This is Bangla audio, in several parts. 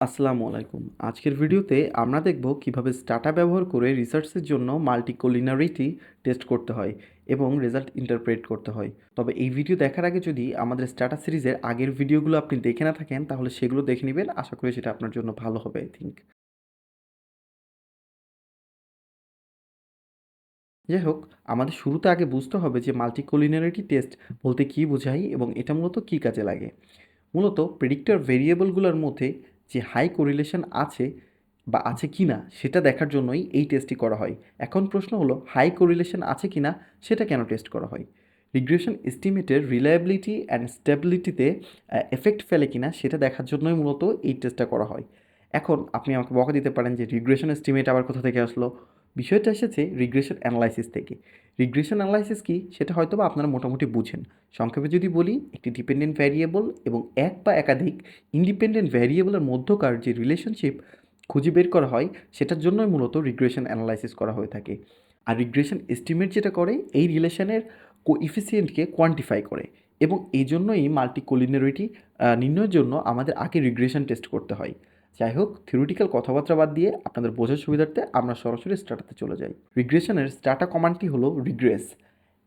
আসসালামু আলাইকুম। আজকের ভিডিওতে আমরা দেখব কিভাবে স্টাটা ব্যবহার করে রিসার্চের জন্য মাল্টিকলিনারিটি টেস্ট করতে হয় এবং রেজাল্ট ইন্টারপ্রেট করতে হয়। তবে এই ভিডিও দেখার আগে যদি আমাদের স্টাটা সিরিজের আগের ভিডিওগুলো আপনি দেখে না থাকেন তাহলে সেগুলো দেখে নেবেন। আশা করি সেটা আপনার জন্য ভালো হবে আই থিংক। যাই হোক, আমাদের শুরুতে আগে বুঝতে হবে যে মাল্টিকলিনারিটি টেস্ট বলতে কী বোঝায় এবং এটা মূলত কী কাজে লাগে। মূলত প্রেডিক্টর ভেরিয়েবলগুলোর মধ্যে যে হাই কোরিলেশন আছে বা আছে কি না সেটা দেখার জন্যই এই টেস্টটি করা হয়। এখন প্রশ্ন হলো হাই কোরিলেশন আছে কি না সেটা কেন টেস্ট করা হয়? রিগ্রেশন এস্টিমেটের রিলায়েবিলিটি অ্যান্ড স্টেবিলিটিতে এফেক্ট ফেলে কিনা সেটা দেখার জন্যই মূলত এই টেস্টটা করা হয়। এখন আপনি আমাকে বকা দিতে পারেন যে রিগ্রেশন এস্টিমেট আবার কোথা থেকে আসলো? বিষয়টা এসেছে রিগ্রেশন অ্যানালাইসিস থেকে। রিগ্রেশন অ্যানালাইসিস কি সেটা হয়তোবা আপনারা মোটামুটি বুঝেন। সংক্ষেপে যদি বলি, একটি ডিপেন্ডেন্ট ভ্যারিয়েবল এবং এক বা একাধিক ইন্ডিপেন্ডেন্ট ভ্যারিয়েবলের মধ্যকার যে রিলেশনশিপ খুঁজে বের করা হয় সেটার জন্যই মূলত রিগ্রেশন অ্যানালাইসিস করা হয়ে থাকে। আর রিগ্রেশন এস্টিমেট যেটা করে এই রিলেশনের কোএফিসিয়েন্টকে কোয়ান্টিফাই করে এবং এই জন্যই মাল্টিকলিনারিটি নির্ণয়ের জন্য আমাদের আগে রিগ্রেশন টেস্ট করতে হয়। যাই হোক, থিওরিটিক্যাল কথাবার্তা বাদ দিয়ে আপনাদের বোঝার সুবিধার্থে আমরা সরাসরি স্টাটাতে চলে যাই। রিগ্রেশনের স্টাটা কমান্ডটি হলো রিগ্রেস।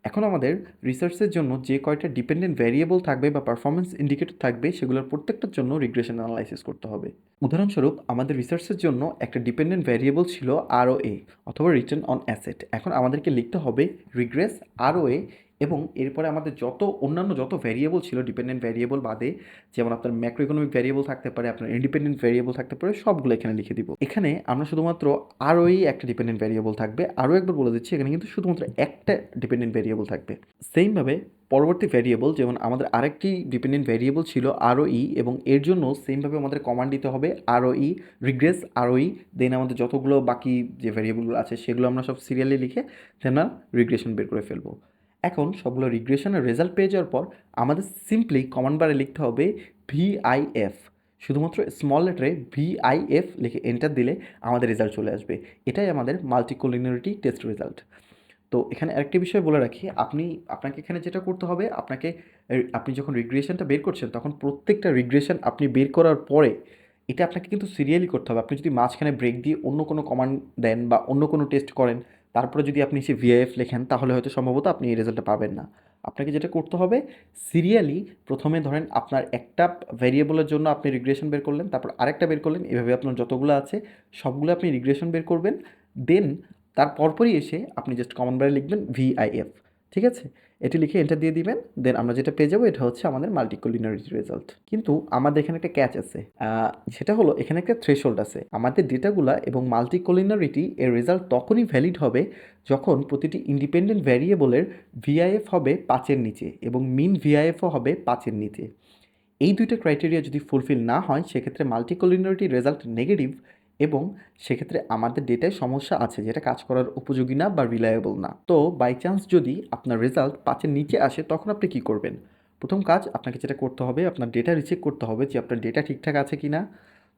এখন আমাদের রিসার্চের জন্য যে কয়টা ডিপেন্ডেন্ট ভ্যারিয়েবল থাকবে বা পারফরমেন্স ইন্ডিকেটর থাকবে সেগুলোর প্রত্যেকটার জন্য রিগ্রেশন অ্যানালাইসিস করতে হবে। উদাহরণস্বরূপ আমাদের রিসার্চের জন্য একটা ডিপেন্ডেন্ট ভ্যারিয়েবল ছিল আরওএ অথবা রিটার্ন অন অ্যাসেট। এখন আমাদেরকে লিখতে হবে রিগ্রেস আরওএ এবং এরপরে আমাদের অন্যান্য যত ভ্যারিয়েবল ছিল ডিপেন্ডেন্ট ভ্যারিয়েবল বাদে, যেমন আপনার ম্যাক্রো ইকোনমিক ভ্যারিয়েবল থাকতে পারে, আপনার ইন্ডিপেন্ডেন্ট ভ্যারিয়েবল থাকতে পারে, সবগুলো এখানে লিখে দিব। এখানে আমরা শুধুমাত্র আরওই একটা ডিপেন্ডেন্ট ভ্যারিয়েবল থাকবে। আরও একবার বলে দিচ্ছি, এখানে কিন্তু শুধুমাত্র একটা ডিপেন্ডেন্ট ভ্যারিয়েবল থাকবে। সেমভাবে পরবর্তী ভ্যারিয়েবল, যেমন আমাদের আরেকটি ডিপেন্ডেন্ট ভ্যারিয়েবল ছিল আরওই এবং এর জন্য সেমভাবে আমাদের কমান্ড দিতে হবে আরওই রিগ্রেস আরওই। দেন আমাদের যতগুলো বাকি যে ভ্যারিয়েবলগুলো আছে সেগুলো আমরা সব সিরিয়ালি লিখে দেন রিগ্রেশন বের করে ফেলবো। এখন সবগুলো রিগ্রেশনের রেজাল্ট পেয়ে যাওয়ার পর আমাদের সিম্পলি কমান্ড বারে লিখতে হবে ভিআইএফ। শুধুমাত্র স্মল লেটারে ভিআইএফ লিখে এন্টার দিলে আমাদের রেজাল্ট চলে আসবে। এটাই আমাদের মাল্টিকলিনারিটি টেস্ট রেজাল্ট। তো এখানে আরেকটি বিষয় বলে রাখি, আপনাকে এখানে যেটা করতে হবে, আপনি যখন রিগ্রেশনটা বের করছেন তখন প্রত্যেকটা রিগ্রেশন আপনি বের করার পরে এটা আপনাকে কিন্তু সিরিয়ালি করতে হবে। আপনি যদি মাঝখানে ব্রেক দিয়ে অন্য কোনো কমান্ড দেন বা অন্য কোনো টেস্ট করেন, তারপরে যদি আপনি সে ভিআইএফ লেখেন তাহলে হয়তো সম্ভবত আপনি এই রেজাল্টটা পাবেন না। আপনাকে যেটা করতে হবে, সিরিয়ালি প্রথমে ধরেন আপনার একটা ভ্যারিয়েবলের জন্য আপনি রিগ্রেশন বের করলেন, তারপর আরেকটা বের করলেন, এভাবে আপনার যতগুলো আছে সবগুলো আপনি রিগ্রেশন বের করবেন। দেন তার পরপরই এসে আপনি জাস্ট কমন বারে লিখবেন ভিআইএফ। ঠিক আছে? এটি লিখে এন্টার দিয়ে দিবেন। দেন আমরা যেটা পেয়ে যাবো এটা হচ্ছে আমাদের মাল্টিকলিনারিটি রেজাল্ট। কিন্তু আমাদের এখানে একটা ক্যাচ আছে। সেটা হলো এখানে একটা থ্রেশহোল্ড আছে। আমাদের ডেটাগুলা এবং মাল্টিকলিনারিটি এর রেজাল্ট তখনই ভ্যালিড হবে যখন প্রতিটি ইন্ডিপেন্ডেন্ট ভ্যারিয়েবলের ভিআইএফ হবে 5-এর নিচে এবং মিন ভিআইএফও হবে 5-এর নিচে। এই দুইটা ক্রাইটেরিয়া যদি ফুলফিল না হয় সেক্ষেত্রে মাল্টিকলিনারিটি রেজাল্ট নেগেটিভ এবং সেক্ষেত্রে আমাদের ডেটায় সমস্যা আছে, যেটা কাজ করার উপযোগী না বা রিলায়েবল না। তো বাই চান্স যদি আপনার রেজাল্ট 5-এর নিচে আসে তখন আপনি কী করবেন? প্রথম কাজ, আপনাকে যেটা করতে হবে আপনার ডেটা রিচেক করতে হবে যে আপনার ডেটা ঠিকঠাক আছে কি না।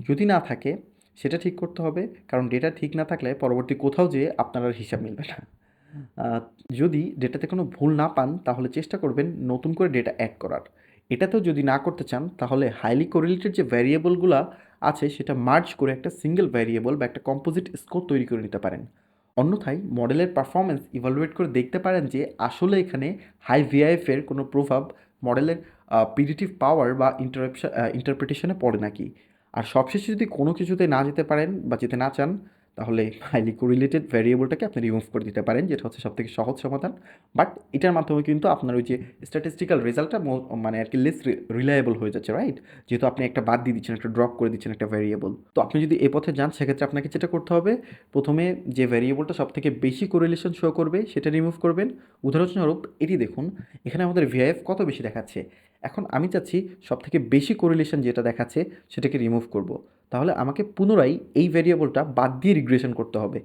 যদি না থাকে সেটা ঠিক করতে হবে, কারণ ডেটা ঠিক না থাকলে পরবর্তী কোথাও যেয়ে আপনার আর হিসাব মিলবে না। আহ, যদি ডেটাতে কোনো ভুল না পান তাহলে চেষ্টা করবেন নতুন করে ডেটা অ্যাড করার। এটাতেও যদি না করতে চান তাহলে হাইলি কোরিলেটেড যে ভ্যারিয়েবলগুলো আছে সেটা মার্জ করে একটা সিঙ্গেল ভ্যারিয়েবল বা একটা কম্পোজিট স্কোর তৈরি করে নিতে পারেন। অন্যথায় মডেলের পারফরমেন্স ইভালুয়েট করে দেখতে পারেন যে আসলে এখানে হাই ভিআইএফ এর কোনো প্রভাব মডেলের প্রিডিক্টিভ পাওয়ার বা ইন্টারপ্রিটেশনে পড়ে নাকি। আর সবশেষে যদি কোনো কিছুতে না যেতে পারেন বা যেতে না চান তাহলে হাইলি কোরিলেটেড ভ্যারিয়েবলটাকে আপনি রিমুভ করে দিতে পারেন, যেটা হচ্ছে সবথেকে সহজ সমাধান। বাট এটার মাধ্যমে কিন্তু আপনার ওই যে স্ট্যাটিস্টিক্যাল রেজাল্টটা মানে আর কি লেস রিলায়েবল হয়ে যাচ্ছে, রাইট? যেহেতু আপনি একটা বাদ দিয়ে দিচ্ছেন, একটা ড্রপ করে দিচ্ছেন একটা ভ্যারিয়েবল। তো আপনি যদি এ পথে যান সেক্ষেত্রে আপনাকে যেটা করতে হবে, প্রথমে যে ভ্যারিয়েবলটা সবথেকে বেশি কোরিলেশন শো করবে সেটা রিমুভ করবেন। উদাহরণস্বরূপ এটি দেখুন, এখানে আমাদের ভিআইএফ কত বেশি দেখাচ্ছে। এখন আমি চাচ্ছি সবথেকে বেশি কোরিলেশন যেটা দেখাচ্ছে সেটাকে রিমুভ করব। তাহলে আমাকে পুনরায় এই ভ্যারিয়েবলটা বাদ দিয়ে রিগ্রেশন করতে হবে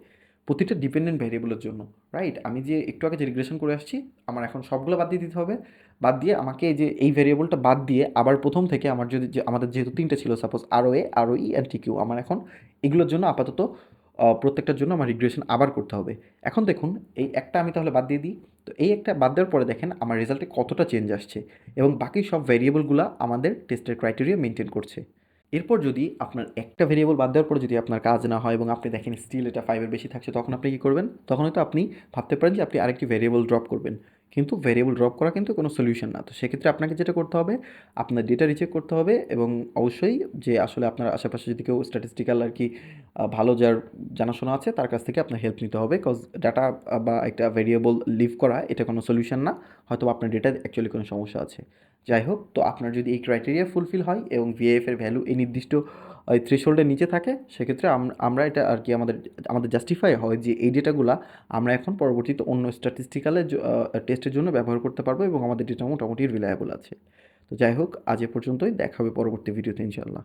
প্রতিটা ডিপেন্ডেন্ট ভ্যারিয়েবলের জন্য, রাইট? আমি যে একটু আগে যে রিগ্রেশন করে আসছি আমার এখন সবগুলো বাদ দিয়ে দিতে হবে। বাদ দিয়ে আমাকে এই ভ্যারিয়েবলটা বাদ দিয়ে আবার প্রথম থেকে আমার যদি আমাদের যেহেতু তিনটে ছিল, সাপোজ আরও আরওই অ্যান্ড টিকিউ, আমার এখন এগুলোর জন্য আপাতত প্রত্যেকটার জন্য আমার রিগ্রেশন আবার করতে হবে। এখন দেখুন, এই একটা আমি তাহলে বাদ দিয়ে দিই। তো এই একটা বাদ দেওয়ার পরে দেখেন আমার রেজাল্টে কতটা চেঞ্জ আসছে এবং বাকি সব ভ্যারিয়েবলগুলো আমাদের টেস্টের ক্রাইটেরিয়া মেনটেন করছে। এরপর যদি আপনার একটা ভেরিয়েবল বাদ দেওয়ার পরে যদি আপনার কাজ না হয় এবং আপনি দেখেন স্টিল এটা 5 এর বেশি থাকছে, তখন আপনি কী করবেন? তখন হয়তো আপনি ভাবতে পারেন যে আপনি আরেকটি ভেরিয়েবল ড্রপ করবেন। কিন্তু ভেরিয়েবল ড্রপ করা কিন্তু কোনো সলিউশন না। তো সেক্ষেত্রে আপনাকে যেটা করতে হবে, আপনার ডেটা রিচেক করতে হবে এবং অবশ্যই যে আসলে আপনার আশেপাশে যদি কেউ স্ট্যাটিস্টিক্যাল আর কি ভালো যার জানাশোনা আছে তার কাছ থেকে আপনার হেল্প নিতে হবে। কজ ডাটা বা একটা ভেরিয়েবল লিভ করা এটা কোনো সলিউশন না। হয়তোবা আপনার ডেটায় অ্যাকচুয়ালি কোনো সমস্যা আছে। যাই হোক, তো আপনার যদি এই ক্রাইটেরিয়া ফুলফিল হয় এবং ভিএএফ এর ভ্যালু এই নির্দিষ্ট ওই থ্রেশহোল্ডের নিচে থাকে, সেক্ষেত্রে আমরা এটা আর কি আমাদের আমাদের জাস্টিফাই হয় যে এই ডেটাগুলা আমরা এখন পরবর্তীতে অন্য স্ট্যাটিস্টিক্যালের টেস্টের জন্য ব্যবহার করতে পারবো এবং আমাদের ডেটা মোটামুটি রিলায়েবল আছে। তো যাই হোক, আজ এ পর্যন্তই। দেখা হবে পরবর্তী ভিডিওতে ইনশাল্লাহ।